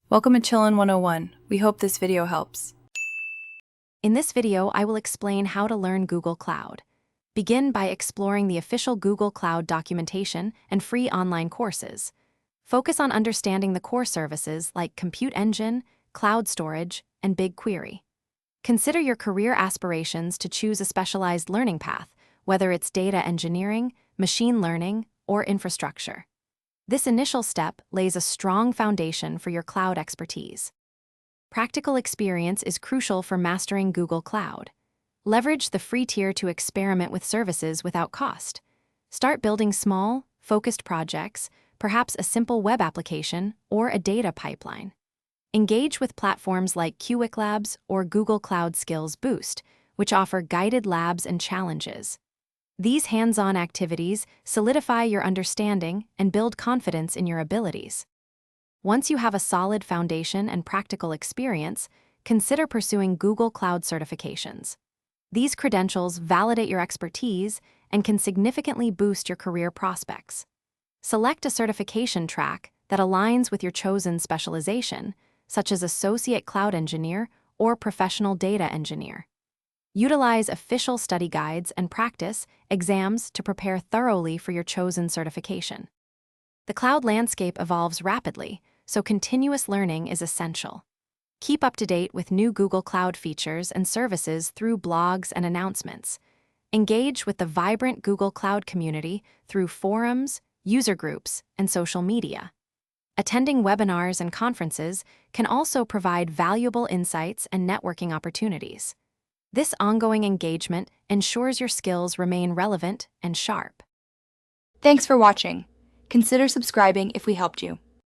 Welcome to Chillin' 101. We hope this video helps. In this video, I will explain how to learn Google Cloud. Begin by exploring the official Google Cloud documentation and free online courses. Focus on understanding the core services like Compute Engine, Cloud Storage, and BigQuery. Consider your career aspirations to choose a specialized learning path, whether it's data engineering, machine learning, or infrastructure. This initial step lays a strong foundation for your cloud expertise. Practical experience is crucial for mastering Google Cloud. Leverage the free tier to experiment with services without cost. Start building small, focused projects, perhaps a simple web application or a data pipeline. Engage with platforms like Qwik Labs or Google Cloud Skills Boost, which offer guided labs and challenges. These hands-on activities solidify your understanding and build confidence in your abilities. Once you have a solid foundation and practical experience, consider pursuing Google Cloud certifications. These credentials validate your expertise and can significantly boost your career prospects. Select a certification track that aligns with your chosen specialization, such as Associate Cloud Engineer or Professional Data Engineer. Utilize official study guides and practice exams to prepare thoroughly for your chosen certification. The cloud landscape evolves rapidly, so continuous learning is essential. Keep up to date with new Google Cloud features and services through blogs and announcements. Engage with the vibrant Google Cloud community through forums, user groups, and social media. Attending webinars and conferences can also provide valuable insights and networking opportunities. This ongoing engagement ensures your skills remain relevant and sharp. Thanks for watching. Consider subscribing if we helped you.